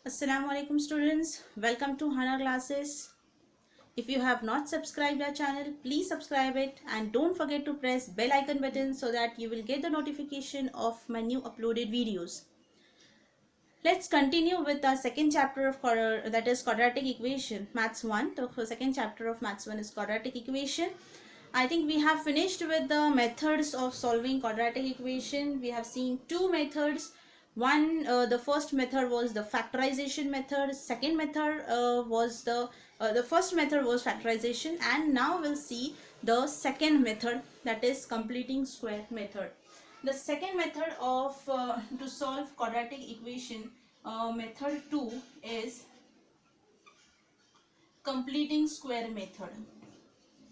Assalamu alaikum students, welcome to Hana classes. If you have not subscribed our channel, please subscribe it and don't forget to press bell icon button so that you will get the notification of my new uploaded videos. Let's continue with our second chapter of that is quadratic equation, Maths 1. The second chapter of Maths 1 is quadratic equation. I think we have finished with the methods of solving quadratic equation. We have seen two methods. The first method was the factorization method. Second method was the first method was factorization, and now we'll see the second method, that is completing square method. The second method of to solve quadratic equation, method 2, is completing square method.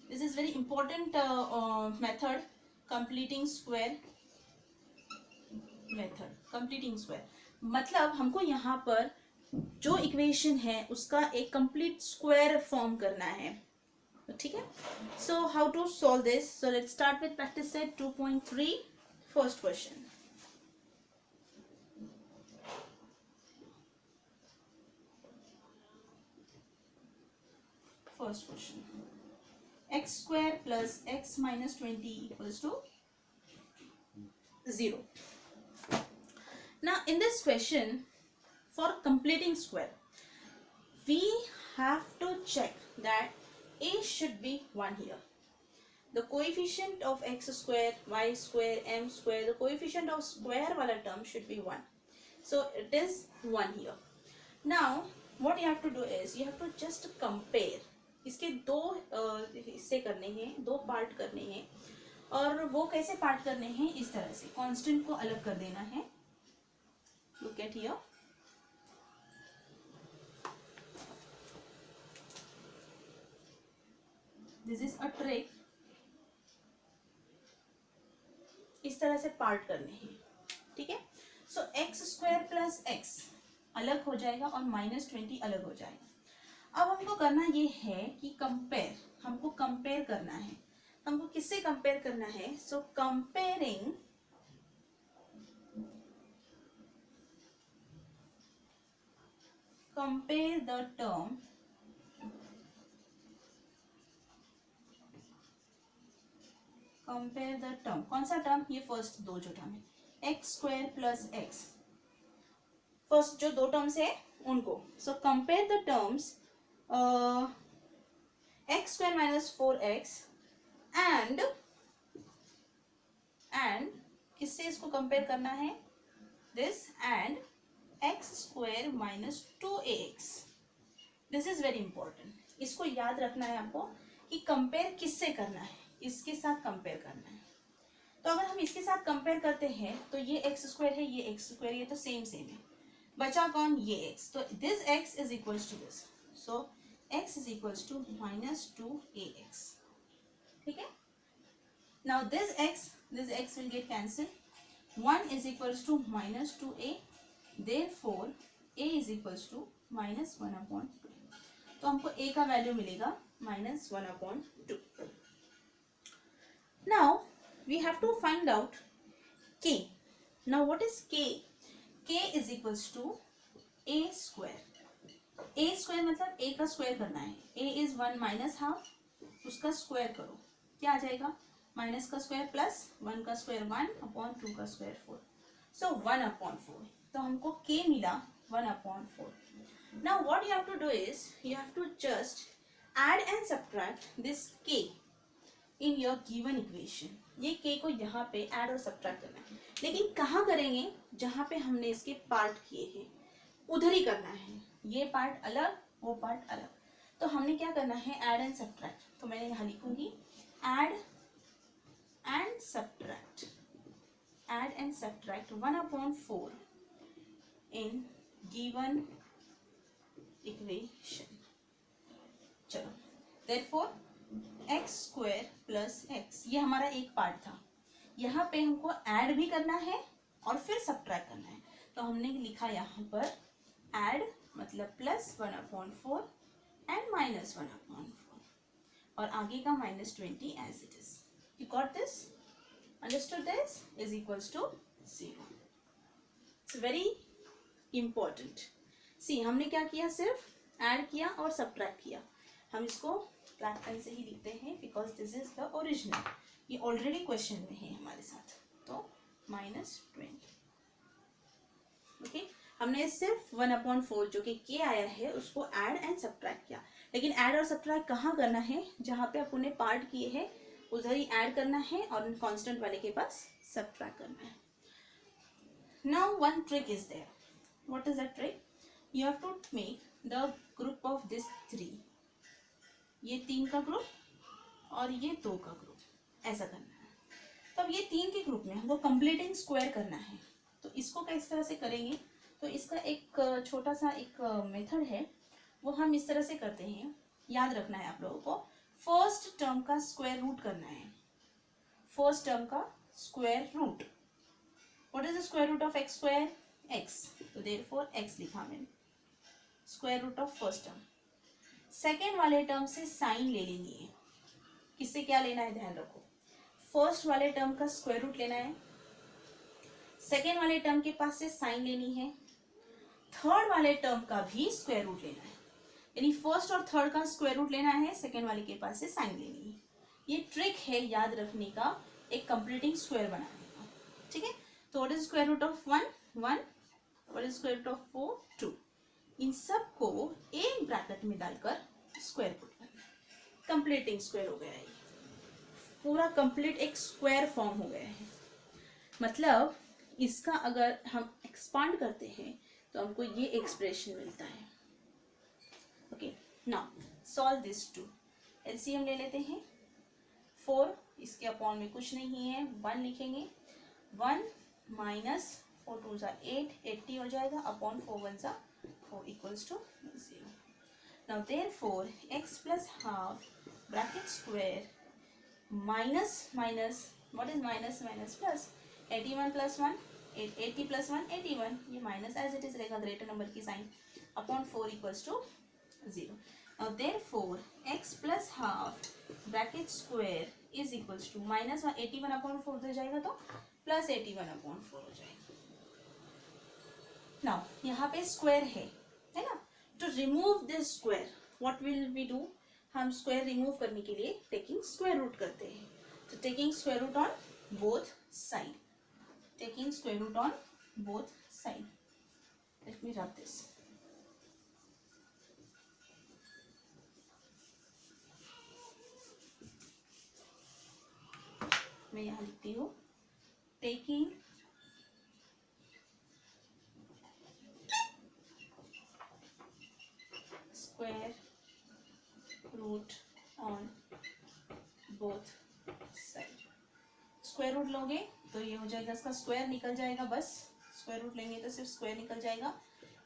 This is very important method, completing square method. completing square मतलब हमको यहाँ पर जो equation है उसका एक complete square form करना है, ठीक है. So how to solve this? So let's start with practice set 2.3. First question. First question. X square plus x minus 20 equals to 0. Now in this question, for completing square, we have to check that a should be 1 here. The coefficient of x square, y square, m square, the coefficient of square wala term should be 1. So it is 1 here. Now what you have to do is you have to just compare. इसके दो हिस्से करने हैं, दो part करने हैं, और वो कैसे पार्ट करने हैं? इस तरह से कांस्टेंट को अलग कर देना है. Look at here. This is a trick. इस तरह से पार्ट करने हैं, ठीक है. सो एक्स स्क्वायर प्लस एक्स अलग हो जाएगा और -20 अलग हो जाएगा. अब हमको करना ये है कि कंपेयर, हमको कंपेयर करना है. हमको किससे कंपेयर करना है? सो कंपेयरिंग कंपेयर द टर्म कौन सा टर्म? ये फर्स्ट दो जो टर्म है, x square plus x. First जो दो टर्म्स है उनको. So compare the terms x square minus 4x and किससे इसको कंपेयर करना है? This and x square minus 2ax. This is very important. इसको याद रखना है आपको कि कंपेयर किससे करना है? इसके साथ कंपेयर करना है. तो अगर हम इसके साथ कंपेयर करते हैं तो ये एक्स स्क्वायर है, ये एक्स स्क्वायर, ये तो सेम है. बचा कौन? ये x. तो this x is equals to this. So x is equals to -2ax. ठीक है. Now this x will get cancelled. 1 is equals to -2a. Therefore a is equals to -1/2. तो हमको a का वैल्यू मिलेगा -1/2. Now we have to find out k. Now what is k? k is equals to a square. A square मतलब ए का square करना है. ए is 1 minus half, उसका square करो, क्या आ जाएगा? माइनस का स्क्वायर प्लस 1 का स्क्वायर 1/2 का स्क्वायर 4. सो 1/4. तो हमको के मिला 1/4. Now what you have to do is you have to just add and subtract this के इन योर गिवन इक्वेशन. ये के को यहाँ पे ऐड और सब्ट्रैक्ट करना है, लेकिन कहाँ करेंगे? जहाँ पे हमने इसके पार्ट किए हैं उधर ही करना है. ये पार्ट अलग, वो पार्ट अलग. तो हमने क्या करना है? Add and subtract. तो मैं यहाँ लिखूंगी add and subtract. Add and subtract 1/4 in given equation. चलो, therefore x square plus x, ये हमारा एक पार्ट था. यहाँ पे हमको ऐड भी करना है और फिर सब्ट्रैक्ट करना है. तो हमने लिखा यहाँ पर ऐड मतलब प्लस 1/4 एंड -1/4, और आगे का -20 as it is. You got this? Understood? This is equals to 0. It's very important. See हमने क्या किया, सिर्फ ऐड किया और सब्ट्रैक्ट किया। हम इसको ब्लैक पेन से ही लिखते हैं because this is the original, ये ऑलरेडी क्वेश्चन में है हमारे साथ। तो -20, ओके। हमने सिर्फ 1/4 जो कि k आया है उसको ऐड एंड सब्ट्रैक्ट किया, लेकिन ऐड और सब्ट्रैक्ट कहाँ करना है, जहाँ पे अपन ने पार्ट किए हैं उधर ही ऐड करना है और कांस्टेंट वाले के पास सब्ट्रैक्ट करना है। Now one trick is there. What is that trick? You have to make the group of this 3. ये 3 का ग्रुप और ये 2 का ग्रुप, ऐसा करना है। तब ये 3 के ग्रुप में हमको कंप्लीटिंग स्क्वायर करना है। तो इसको किस तरह से करेंगे, तो इसका एक छोटा सा एक मेथड है, वो हम इस तरह से करते हैं। याद रखना है आप लोगों को, फर्स्ट टर्म का स्क्वायर रूट करना है। फर्स्ट टर्म का square root, what is the square root of X square, X, तो देयरफॉर एक्स लिखा मैंने, square root of first term. Second वाले टर्म से साइन ले लेनी है। किससे क्या लेना है, ध्यान रखो, फर्स्ट वाले टर्म का स्क्वायर रूट लेना है, सेकेंड वाले टर्म के पास से साइन लेनी है, थर्ड वाले टर्म का भी स्क्वायर रूट लेना है। यानी फर्स्ट और थर्ड का स्क्वायर रूट लेना है, सेकेंड वाले के पास से साइन लेनी है। ये ट्रिक है याद रखने का, एक कंप्लीटिंग स्क्वायर बनाने का, ठीक है। तो what is square root of 1, 1, what is square root of 4, 2। इन सब को एक ब्रैकेट में डालकर स्क्वायर पुट करना, कंप्लीटिंग स्क्वायर हो गया है, पूरा कंप्लीट एक स्क्वायर फॉर्म हो गया है। मतलब इसका अगर हम एक्सपांड करते हैं तो हमको ये एक्सप्रेशन मिलता है। Okay, now solve this too. LCM ले लेते हैं, 4 इसके अपॉन में कुछ नहीं है, 1 लिखेंगे, 1 माइनस 4 2 ज़ा 8, 80 हो जाएगा, अपॉन 4 1 ज़ा 4 equals to 0। Now therefore x plus half bracket square minus minus, what is minus minus plus, 81 plus 1 80 plus 1 81, ये माइनस एज इट इज रहेगा, ग्रेटर नंबर की sign, upon 4 equals to 0। Now therefore x plus half bracket square is equals to minus 81 upon 4 उधर जाएगा तो plus 81 upon 4 हो जाएगा। Now यहाँ पे स्क्वायर है ना, to remove this square what will we do, हम स्क्वायर रिमूव करने के लिए टेकिंग स्क्वायर रूट करते हैं। तो taking square root on both side, taking square root on both side. Let me write this, मैं यहाँ लिखती हूँ, taking square root on both side. Square root लोगे तो ये हो जाएगा, इसका स्क्वायर निकल जाएगा, बस स्क्वायर रूट लेंगे तो सिर्फ स्क्वायर निकल जाएगा,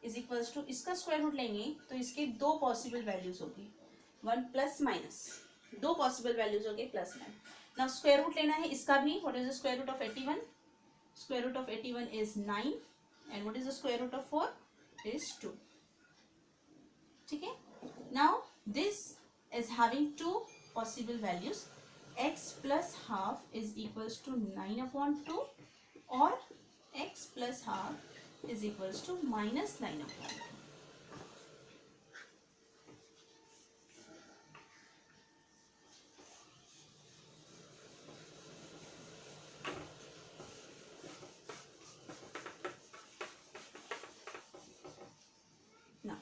इज इक्वल्स टू इसका स्क्वायर रूट लेंगे तो इसके 2 पॉसिबल वैल्यूज होगी, 1 प्लस माइनस, 2 पॉसिबल वैल्यूज हो गए plus minus. Now square root लेना है इसका भी, what is the square root of 81, square root of 81 is 9 and what is the square root of 4 is 2, ठीक है। Now this is having 2 possible values, x plus half is equals to 9 upon 2 or x plus half is equals to minus 9 upon 2. Now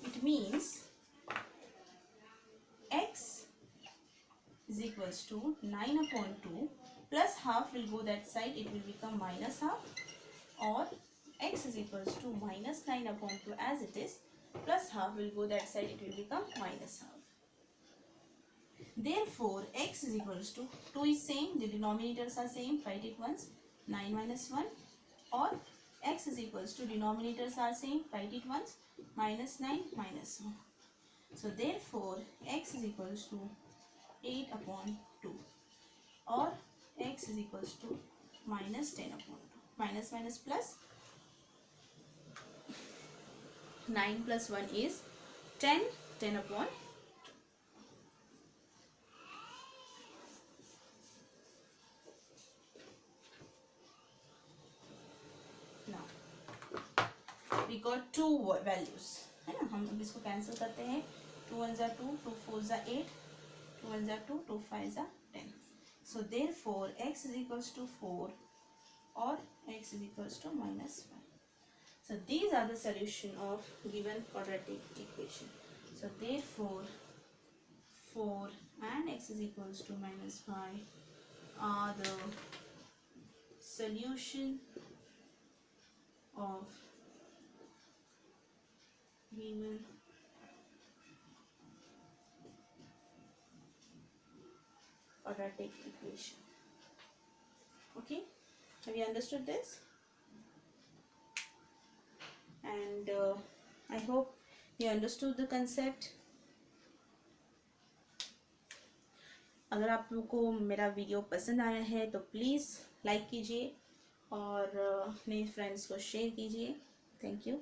it means x is equals to 9 upon 2 plus half will go that side, it will become minus half, or x is equals to minus 9 upon 2 as it is, plus half will go that side, it will become minus half. Therefore x is equals to 2 is same, the denominators are same, write it once, 9 minus 1, or x is equals to denominators are same, write it once, minus 9 minus 1. So therefore x is equals to 8 upon 2 or x is equals to minus 10 upon 2. Minus minus plus, 9 plus 1 is 10, 10 upon 2. Now we got 2 values, है ना. हम अब इसको cancel करते हैं. 2 1 ज़ा 2, 2 4 ज़ा 8, 2 1 ज़ा 2, 2 5 ज़ा 10. So therefore x is equals to 4 or x is equals to -5. So these are the solution of given quadratic equation. So therefore 4 and x is equals to -5 are the solution of given quadratic equation. Okay, have you understood this? And I hope you understood the concept. अगर आप लोगों को मेरा video पसंद आया है तो please like कीजिए और अपने फ्रेंड्स को शेयर कीजिए. Thank you.